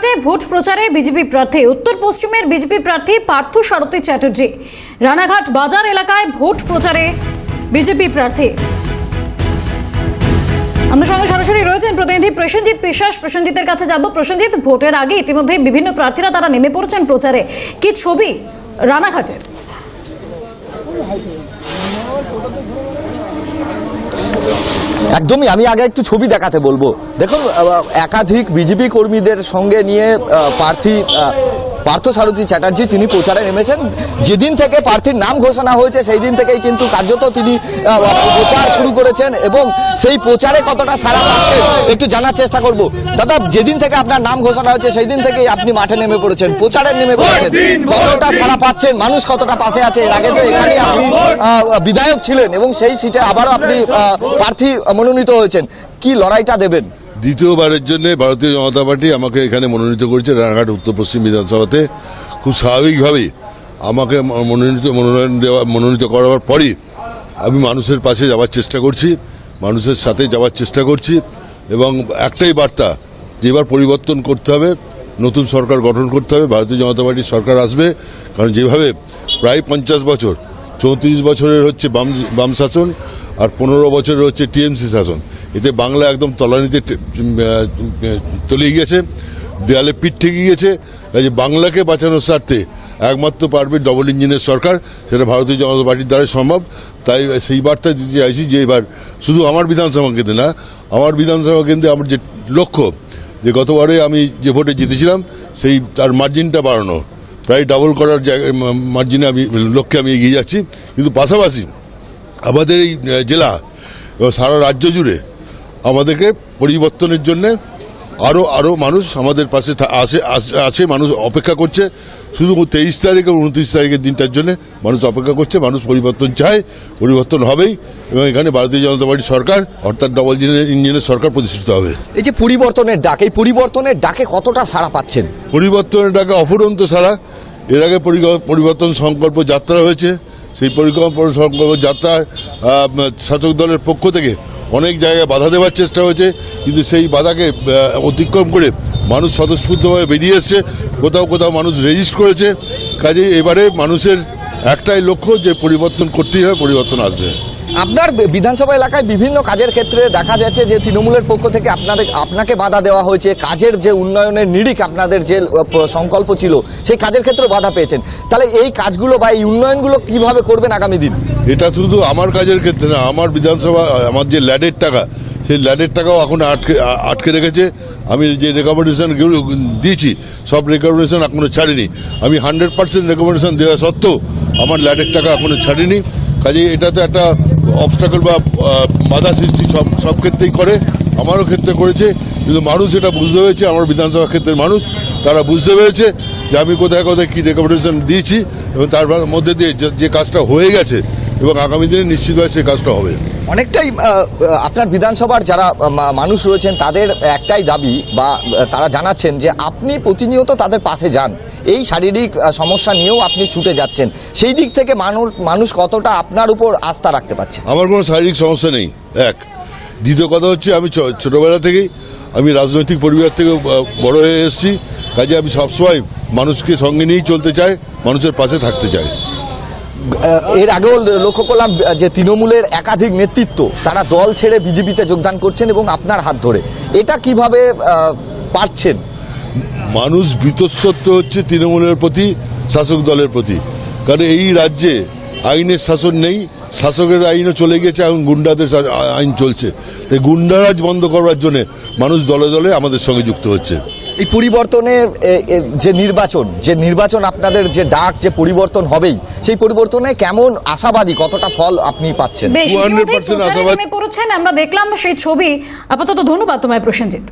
রানাঘাটে ভোট প্রচারে বিজেপি প্রার্থী, উত্তর পশ্চিমের বিজেপি প্রার্থী পার্থ সারথী চ্যাটার্জি। রানাঘাট বাজার এলাকায় ভোট প্রচারে বিজেপি প্রার্থী। আমাদের সঙ্গে সরাসরি রয়েছেন প্রতিনিধি প্রসেনজিৎ বিশ্বাস। প্রসেনজিতের কাছে যাব। প্রসেনজিৎ, ভোটের আগে ইতিমধ্যে বিভিন্ন প্রার্থীরা তারা নেমে পড়েছেন প্রচারে, কি ছবি রানাঘাটের? একদমই, আমি আগে একটু ছবি দেখাতে বলবো। দেখুন, একাধিক বিজেপি কর্মীদের সঙ্গে নিয়ে প্রার্থী পার্থ সারথী চ্যাটার্জি তিনি প্রচারে নেমেছেন। যেদিন থেকে প্রার্থীর নাম ঘোষণা হয়েছে সেই দিন থেকেই কিন্তু কার্যত তিনি প্রচার শুরু করেছেন এবং সেই প্রচারে কতটা সাড়া পাচ্ছেন একটু জানার চেষ্টা করব। দাদা, যেদিন থেকে আপনার নাম ঘোষণা হয়েছে সেই দিন থেকেই আপনি মাঠে নেমে পড়েছেন, প্রচারে নেমে পড়েছেন, কতটা সাড়া পাচ্ছেন, মানুষ কতটা পাশে আছে? এর আগে তো এখানে আপনি বিধায়ক ছিলেন এবং সেই সিটে আবারও আপনি প্রার্থী মনোনীত হয়েছেন, কি লড়াইটা দেবেন? দ্বিতীয়বারের জন্য ভারতীয় জনতা পার্টি আমাকে এখানে মনোনীত করেছে রানাঘাট উত্তর পশ্চিম বিধানসভাতে। খুব স্বাভাবিকভাবেই আমাকে মনোনীত করার পরই আমি মানুষের পাশে যাওয়ার চেষ্টা করছি, মানুষের সাথে যাওয়ার চেষ্টা করছি এবং একটাই বার্তা যে এবার পরিবর্তন করতে হবে, নতুন সরকার গঠন করতে হবে, ভারতীয় জনতা পার্টির সরকার আসবে। কারণ যেভাবে প্রায় 50 বছর, 34 বছরের হচ্ছে বাম শাসন আর 15 বছরের হচ্ছে টিএমসি শাসন, এতে বাংলা একদম তলানিতে তলিয়ে গিয়েছে, দেয়ালে পিঠ ঠেকে গিয়েছে। কাজে বাংলাকে বাঁচানোর স্বার্থে একমাত্র পারবে ডবল ইঞ্জিনের সরকার, সেটা ভারতীয় জনতা পার্টির দ্বারা সম্ভব। তাই সেই বার্তা দিতে চাইছি যে এবার শুধু আমার বিধানসভা কেন্দ্রে না, আমার বিধানসভা কেন্দ্রে আমার যে লক্ষ্য, যে গতবারে আমি যে ভোটে জিতেছিলাম সেই তার মার্জিনটা বাড়ানো, প্রায় ডাবল করার মার্জিনে লক্ষ্যে আমি এগিয়ে যাচ্ছি। কিন্তু পাশাপাশি আমাদের এই জেলা এবং সারা রাজ্য জুড়ে আমাদেরকে পরিবর্তনের জন্য আরো মানুষ আমাদের পাশে আছে, মানুষ অপেক্ষা করছে। শুধু 23 তারিখ এবং 29 তারিখের দিনটার জন্য মানুষ অপেক্ষা করছে। মানুষ পরিবর্তন চায়, পরিবর্তন হবেই এবং এখানে ভারতীয় জনতা পার্টি সরকার অর্থাৎ ডবল ইঞ্জিনের সরকার প্রতিষ্ঠিত হবে। এই যে পরিবর্তনের ডাক, এই পরিবর্তনের ডাকে কতটা সাড়া পাচ্ছেন? পরিবর্তনের ডাকে অফুরন্ত সাড়া। এর আগে পরিবর্তন সংকল্প যাত্রা হয়েছে, সেই পরিকল্পনা সংকল্প যাত্রার শাসক দলের পক্ষ থেকে অনেক জায়গায় বাধা দেওয়ার চেষ্টা হয়েছে, কিন্তু সেই বাধাকে অতিক্রম করে মানুষ স্বতঃস্ফূর্তভাবে বেরিয়ে এসছে। কোথাও কোথাও মানুষ রেজিস্ট করেছে। কাজেই এবারে মানুষের একটাই লক্ষ্য যে পরিবর্তন করতেই হবে, পরিবর্তন আসবে। আপনার বিধানসভা এলাকায় বিভিন্ন কাজের ক্ষেত্রে দেখা যাচ্ছে যে তৃণমূলের পক্ষ থেকে আপনাকে বাধা দেওয়া হয়েছে, কাজের যে উন্নয়নের নিরিখ আপনাদের যে সংকল্প ছিল সেই কাজের ক্ষেত্রে বাধা পেয়েছেন। তাহলে এই কাজগুলো বা এই উন্নয়নগুলো কিভাবে করবেন আগামী দিন? এটা শুধু আমার কাজের ক্ষেত্রে না, আমার বিধানসভা আমার যে ল্যাডের টাকা, সেই ল্যাডের টাকাও এখন আটকে রেখেছে। আমি যে রেকমেন্ডেশন দিয়েছি সব রেকমেন্ডেশন এখনো ছাড়িনি। আমি 100% রেকমেন্ডেশন দেওয়া সত্ত্বেও আমার ল্যাডের টাকা এখনো ছাড়িনি। কাজে এটাতে একটা অবস্টাকল বা বাধা সৃষ্টি সব ক্ষেত্রেই করে, আমারও ক্ষেত্রে করেছে। কিন্তু মানুষ এটা বুঝতে পেরেছে, আমার বিধানসভা ক্ষেত্রের মানুষ তারা বুঝতে পেরেছে যে আমি কোথায় কোথায় কী রেকমেন্ডেশন দিয়েছি এবং তার মধ্যে দিয়ে যে কাজটা হয়ে গেছে এবং আগামী দিনে নিশ্চিতভাবে সেই কাজটা হবে। অনেকটাই আপনার বিধানসভার যারা মানুষ রয়েছেন তাদের একটাই দাবি বা তারা জানাচ্ছেন যে আপনি প্রতিনিয়ত তাদের পাশে যান, এই শারীরিক সমস্যা নিয়েও আপনি ছুটে যাচ্ছেন। সেই দিক থেকে মানুষ কতটা আপনার উপর আস্থা রাখতে পারছে? আমার কোনো শারীরিক সমস্যা নেই, এক। দ্বিতীয় কথা হচ্ছে আমি ছোটবেলা থেকেই আমি রাজনৈতিক পরিবার থেকে বড় হয়ে এসেছি। কাজে আমি সবসময় মানুষকে সঙ্গে নিয়েই চলতে চাই, মানুষের পাশে থাকতে চাই। এর আগেও লক্ষ্য করলাম যে তৃণমূলের একাধিক নেতৃত্ব তারা দল ছেড়ে বিজেপিতে যোগদান করছেন এবং আপনার হাত ধরে, এটা কিভাবে পারছেন? মানুষ বীতশ্রদ্ধ হচ্ছে তৃণমূলের প্রতি, শাসক দলের প্রতি। কারণ এই রাজ্যে আইনের শাসন নেই, শাসকের আইনও চলে গেছে, এখন গুন্ডাদের আইন চলছে। তাই গুন্ডারাজ বন্ধ করবার জন্য মানুষ দলে দলে আমাদের সঙ্গে যুক্ত হচ্ছে। এই পরিবর্তনের যে নির্বাচন আপনাদের যে ডাক, যে পরিবর্তন হবেই, সেই পরিবর্তনে কেমন আশাবাদী, কতটা ফল আপনি পাচ্ছেন? 200% আশাবাদী আমরা দেখলাম সেই ছবি। আপাতত ধন্যবাদ তোমায় প্রসেনজিৎ।